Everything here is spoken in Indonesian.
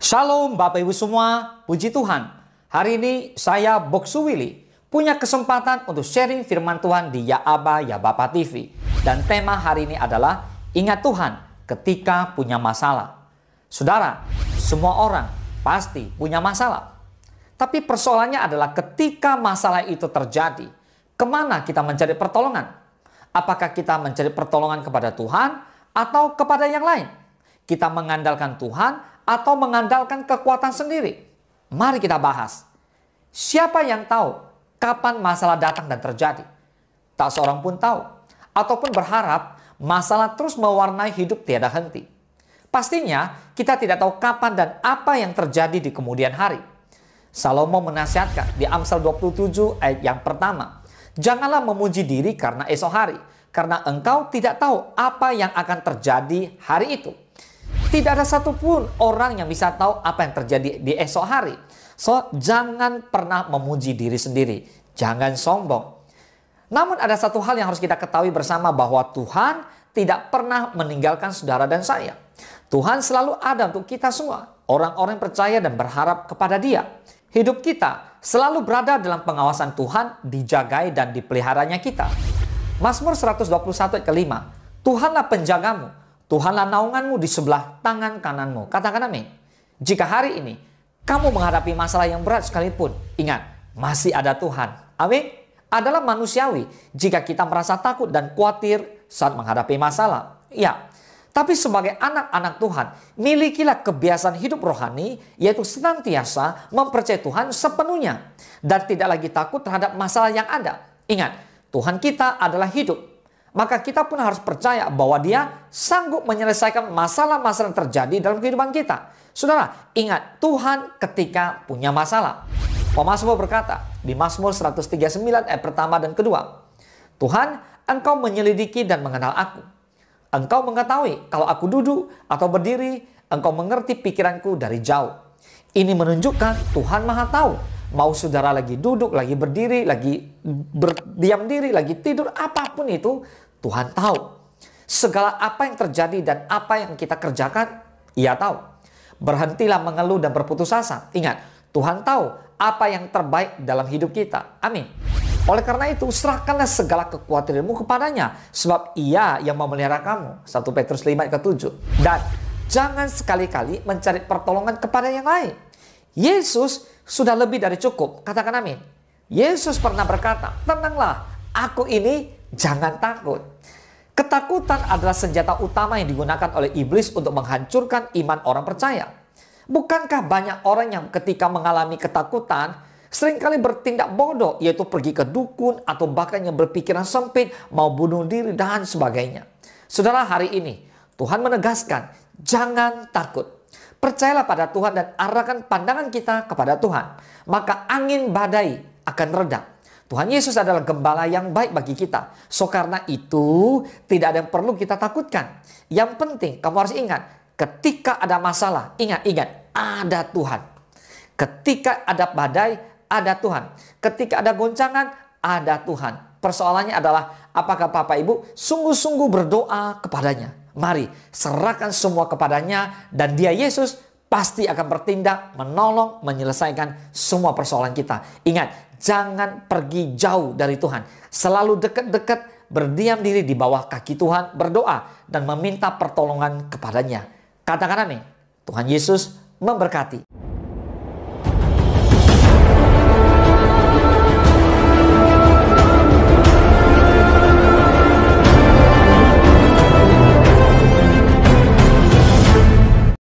Shalom Bapak Ibu semua, puji Tuhan. Hari ini saya Boksu Willy punya kesempatan untuk sharing firman Tuhan di Ya Aba Ya Bapa TV. Dan tema hari ini adalah ingat Tuhan ketika punya masalah. Saudara, semua orang pasti punya masalah. Tapi persoalannya adalah ketika masalah itu terjadi, kemana kita mencari pertolongan? Apakah kita mencari pertolongan kepada Tuhan atau kepada yang lain? Kita mengandalkan Tuhan atau mengandalkan kekuatan sendiri? Mari kita bahas. Siapa yang tahu kapan masalah datang dan terjadi? Tak seorang pun tahu. Ataupun berharap masalah terus mewarnai hidup tiada henti. Pastinya kita tidak tahu kapan dan apa yang terjadi di kemudian hari. Salomo menasihatkan di Amsal 27 ayat yang pertama. Janganlah memuji diri karena esok hari. Karena engkau tidak tahu apa yang akan terjadi hari itu. Tidak ada satupun orang yang bisa tahu apa yang terjadi di esok hari. So, jangan pernah memuji diri sendiri. Jangan sombong. Namun ada satu hal yang harus kita ketahui bersama, bahwa Tuhan tidak pernah meninggalkan saudara dan saya. Tuhan selalu ada untuk kita semua. Orang-orang percaya dan berharap kepada Dia. Hidup kita selalu berada dalam pengawasan Tuhan, dijagai dan dipeliharanya kita. Mazmur 121 ayat ke-5. Tuhanlah penjagamu. Tuhanlah naunganmu di sebelah tangan kananmu. Katakan amin. Jika hari ini kamu menghadapi masalah yang berat sekalipun, ingat, masih ada Tuhan. Amin. Adalah manusiawi jika kita merasa takut dan khawatir saat menghadapi masalah. Ya, tapi sebagai anak-anak Tuhan, milikilah kebiasaan hidup rohani, yaitu senantiasa mempercayai Tuhan sepenuhnya. Dan tidak lagi takut terhadap masalah yang ada. Ingat, Tuhan kita adalah hidup. Maka kita pun harus percaya bahwa Dia sanggup menyelesaikan masalah-masalah yang terjadi dalam kehidupan kita. Saudara, ingat Tuhan ketika punya masalah. Pemazmur berkata di Mazmur 139 ayat pertama dan kedua. Tuhan, Engkau menyelidiki dan mengenal aku. Engkau mengetahui kalau aku duduk atau berdiri. Engkau mengerti pikiranku dari jauh. Ini menunjukkan Tuhan Maha Tahu. Mau saudara lagi duduk, lagi berdiri, lagi berdiam diri, lagi tidur, apapun itu, Tuhan tahu. Segala apa yang terjadi dan apa yang kita kerjakan, Ia tahu. Berhentilah mengeluh dan berputus asa. Ingat, Tuhan tahu apa yang terbaik dalam hidup kita. Amin. Oleh karena itu, serahkanlah segala kekhawatiranmu kepadanya, sebab Ia yang memelihara kamu. 1 Petrus 5 ayat ke-7. Dan jangan sekali-kali mencari pertolongan kepada yang lain. Yesus sudah lebih dari cukup. Katakan amin. Yesus pernah berkata, tenanglah, aku ini jangan takut. Ketakutan adalah senjata utama yang digunakan oleh iblis untuk menghancurkan iman orang percaya. Bukankah banyak orang yang ketika mengalami ketakutan seringkali bertindak bodoh, yaitu pergi ke dukun atau bahkan yang berpikiran sempit, mau bunuh diri dan sebagainya. Saudara, hari ini Tuhan menegaskan, jangan takut. Percayalah pada Tuhan dan arahkan pandangan kita kepada Tuhan. Maka angin badai akan reda. Tuhan Yesus adalah gembala yang baik bagi kita. So karena itu tidak ada yang perlu kita takutkan. Yang penting kamu harus ingat, ketika ada masalah, ingat ada Tuhan. Ketika ada badai, ada Tuhan. Ketika ada goncangan, ada Tuhan. Persoalannya adalah apakah Bapak Ibu sungguh-sungguh berdoa kepadanya. Mari serahkan semua kepadanya dan Dia Yesus pasti akan bertindak, menolong, menyelesaikan semua persoalan kita. Ingat, jangan pergi jauh dari Tuhan. Selalu dekat-dekat, berdiam diri di bawah kaki Tuhan, berdoa dan meminta pertolongan kepadanya. Katakan amin. Tuhan Yesus memberkati.